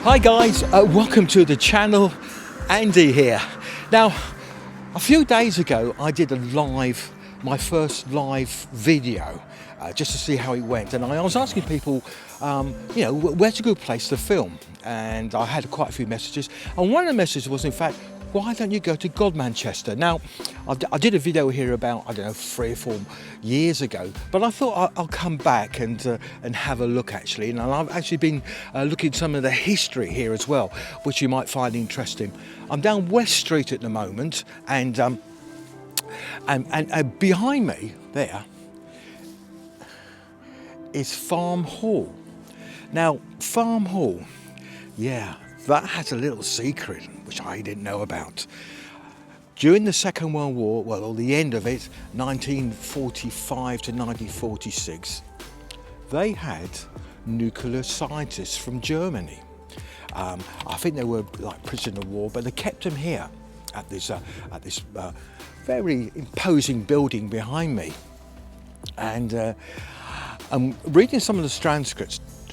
Hi guys, welcome to the channel. Andy here. Now, a few days ago I did my first live video just to see how it went, and I was asking people, where's a good place to film? And I had quite a few messages, and one of the messages was, in fact, why don't you go to GODMANCHESTER? Now, I did a video here about, 3 or 4 years ago, but I thought I'll come back and have a look actually. And I've actually been looking at some of the history here as well, which you might find interesting. I'm down West Street at the moment, and behind me there is Farm Hall. Now, Farm Hall, yeah, that has a little secret which I didn't know about. During the Second World War, or the end of it, 1945 to 1946, they had nuclear scientists from Germany. I think they were like prisoners of war, but they kept them here at this very imposing building behind me. And I'm reading some of the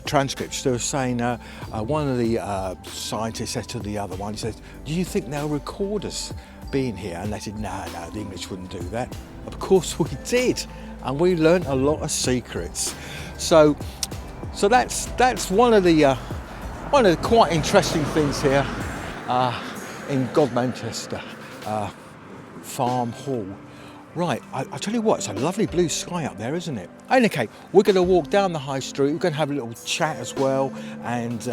transcripts, they were saying, one of the scientists said to the other one, he said, do you think they'll record us being here? And they said, no, the English wouldn't do that. Of course we did, and we learnt a lot of secrets. So that's one of the quite interesting things here in GODMANCHESTER, Farm Hall. Right, I tell you what, it's a lovely blue sky up there, isn't it? And okay, we're going to walk down the high street, we're going to have a little chat as well, and,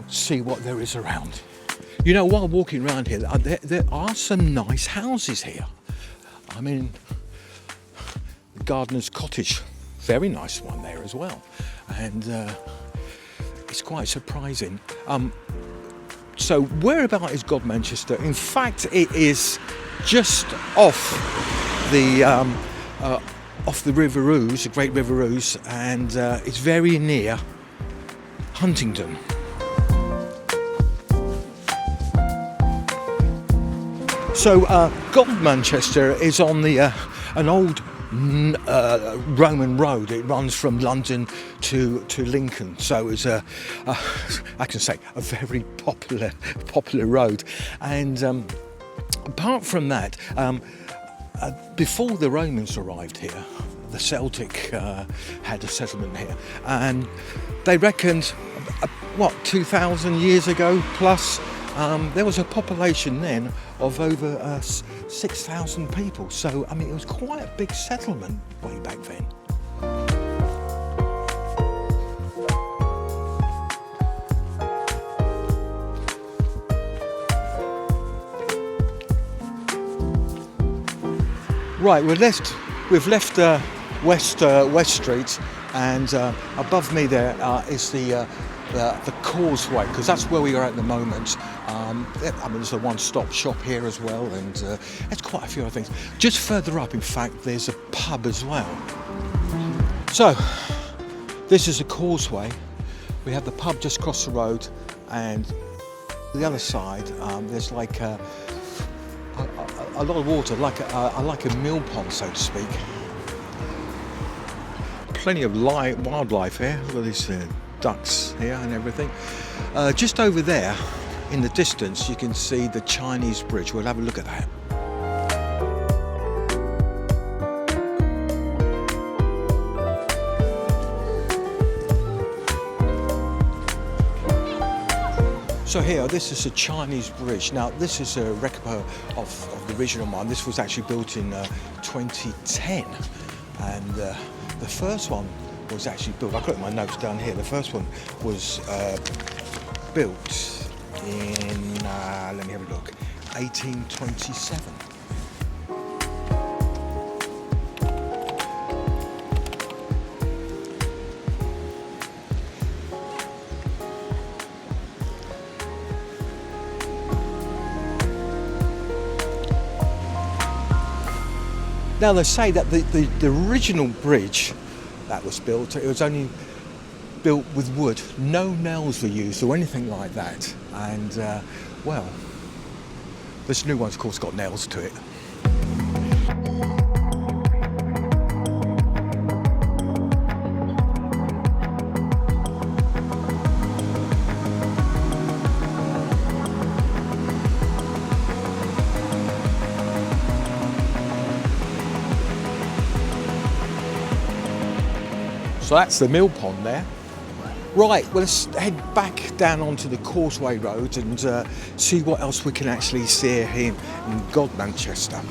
see what there is around. While walking around here, there are some nice houses here. I mean, the gardener's cottage, very nice one there as well. And it's quite surprising. So whereabout is GODMANCHESTER? In fact, it is just off the River Ouse, the Great River Ouse, and it's very near Huntingdon. So GODMANCHESTER is on an old Roman road. It runs from London to Lincoln, so it's I can say a very popular road. And apart from that, before the Romans arrived here, the Celtic had a settlement here, and they reckoned, 2,000 years ago plus, there was a population then of over 6,000 people. So, I mean, it was quite a big settlement way back then. Right, we've left West Street, and above me there is the causeway, because that's where we are at the moment. There's a one-stop shop here as well, and there's quite a few other things. Just further up, in fact, there's a pub as well. So, this is a causeway. We have the pub just across the road, and the other side, there's like a lot of water, like a mill pond, so to speak. Plenty of wildlife here. Look at these ducks here and everything. Just over there, in the distance, you can see the Chinese bridge. We'll have a look at that. So here, this is a Chinese bridge. Now, this is a replica of the original one. This was actually built in 2010, and the first one was actually built, I've got my notes down here, the first one was built in, let me have a look, 1827. Now they say that the original bridge that was built, it was only built with wood. No nails were used or anything like that. And this new one's of course got nails to it. So that's the mill pond there. Right, well, let's head back down onto the Causeway Road and see what else we can actually see here in GODMANCHESTER.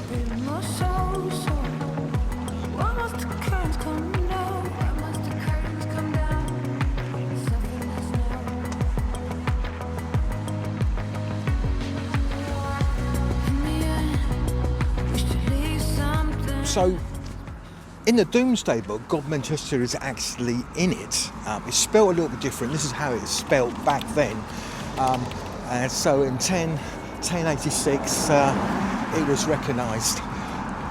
So, in the Domesday Book, GODMANCHESTER is actually in it. It's spelled a little bit different. This is how it's spelled back then. And so in 1086, it was recognised.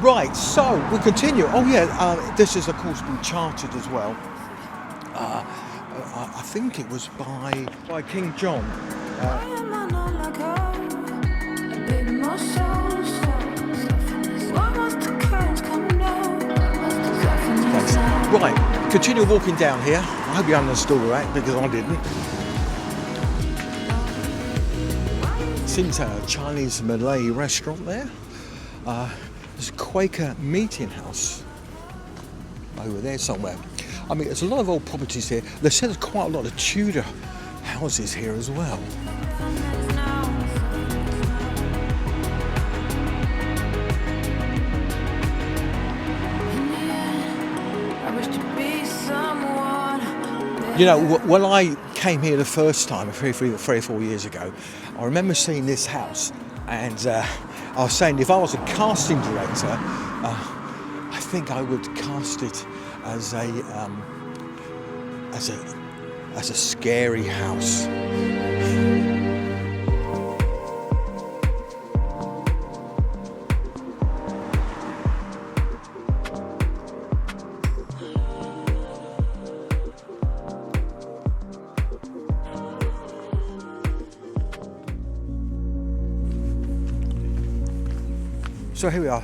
Right, so we continue. Oh yeah, this is of course been chartered as well. I think it was by King John. Right, continue walking down here. I hope you understood all that, because I didn't. Seems a Chinese Malay restaurant there. There's a Quaker meeting house over there somewhere. I mean, there's a lot of old properties here. They said there's quite a lot of Tudor houses here as well. You know, when I came here the first time, 3 or 4 years ago, I remember seeing this house, and I was saying if I was a casting director, I think I would cast it as a scary house. So here we are,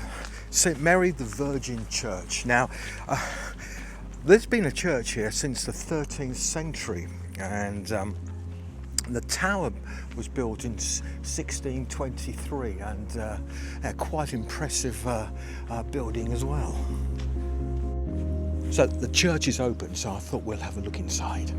St Mary the Virgin Church. Now, there's been a church here since the 13th century, and the tower was built in 1623, and a quite impressive building as well. So the church is open, so I thought we'll have a look inside.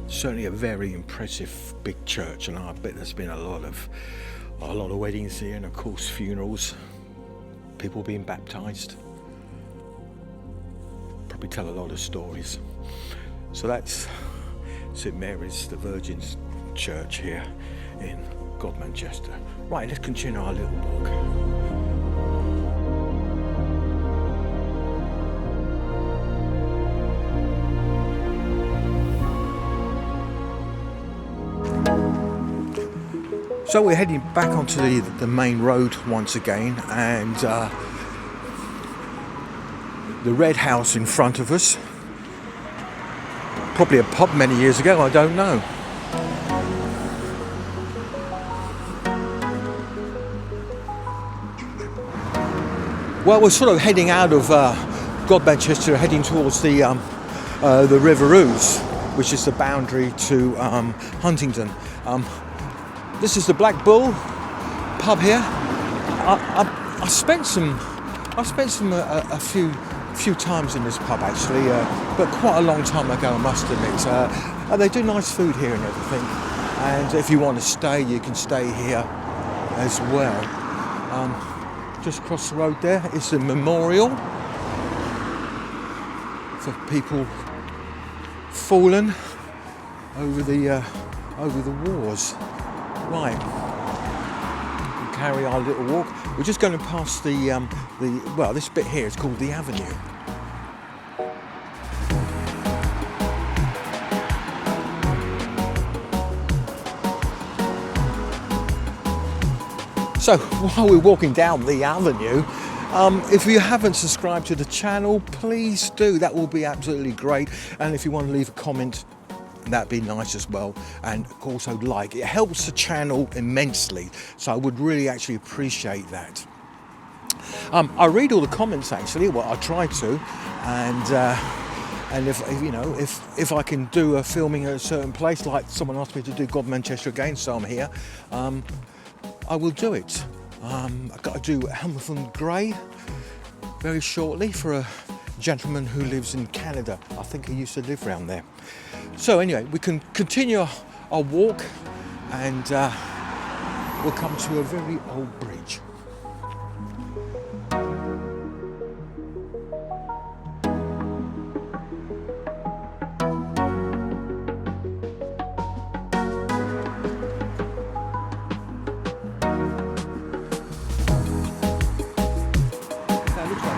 Certainly a very impressive big church, and I bet there's been a lot of weddings here, and of course funerals, people being baptized. Probably tell a lot of stories. So that's St Mary's the Virgin's Church here in GODMANCHESTER. Right, let's continue our little walk. So we're heading back onto the main road once again, and the red house in front of us, probably a pub many years ago, I don't know. Well, we're sort of heading out of GODMANCHESTER, heading towards the River Ouse, which is the boundary to Huntingdon. This is the Black Bull pub here. I spent a few times in this pub actually, but quite a long time ago, I must admit. They do nice food here and everything, and if you want to stay, you can stay here as well. Just across the road there is the memorial for people fallen over the wars. Right, we'll carry our little walk. We're just going to pass well, this bit here is called the Avenue. So while we're walking down the avenue, If you haven't subscribed to the channel, please do. That will be absolutely great. And if you want to leave a comment, that'd be nice as well. And also like. It helps the channel immensely. So I would really actually appreciate that. I read all the comments actually. Well, I try to. And if I can do a filming at a certain place, like someone asked me to do GODMANCHESTER again, so I'm here, I will do it. I've got to do Hamilton Grey very shortly for a gentleman who lives in Canada. I think he used to live around there. So anyway, we can continue our walk, and we'll come to a very old bridge.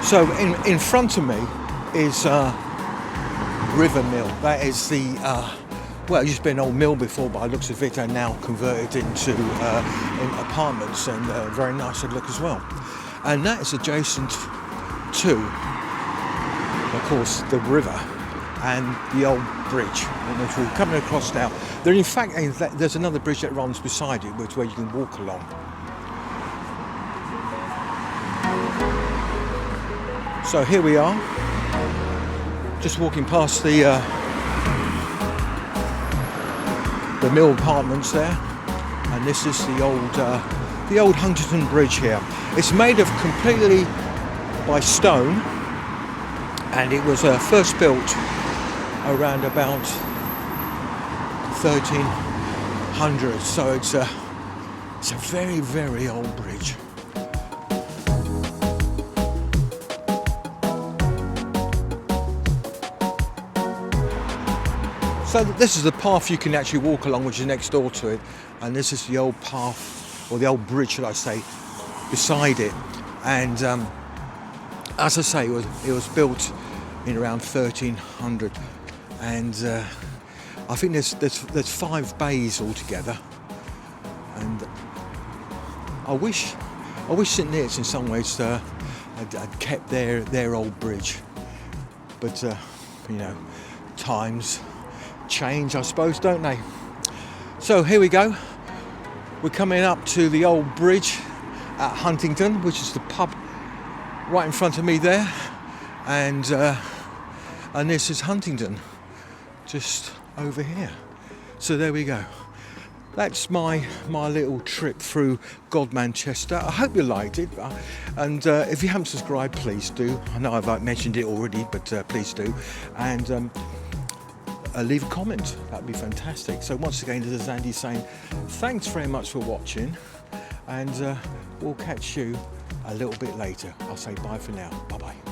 So in front of me is River Mill. That is the, well, it used to be an old mill before, but by the looks of it, they're now converted into in apartments, and very nice to look as well. And that is adjacent to, of course, the river and the old bridge, which we're coming across now. There, in fact, there's another bridge that runs beside it, which where you can walk along. So here we are, just walking past the mill apartments there, and this is the old Huntington Bridge here. It's made of completely by stone, and it was first built around about 1300. So it's a very, very old bridge. So this is the path you can actually walk along, which is next door to it, and this is the old path, or the old bridge, should I say, beside it. And as I say, it was built in around 1300, and I think there's 5 bays altogether. And I wish St Neots in some ways had kept their old bridge, but times change, I suppose, don't they? So here we go. We're coming up to the old bridge at Huntington, which is the pub right in front of me there, and this is Huntington just over here. So there we go. That's my little trip through GODMANCHESTER. I hope you liked it, and if you haven't subscribed, please do. I know I've mentioned it already, but please do. And leave a comment, that'd be fantastic. So once again, this is Andy saying thanks very much for watching, and we'll catch you a little bit later. I'll say bye for now. Bye bye.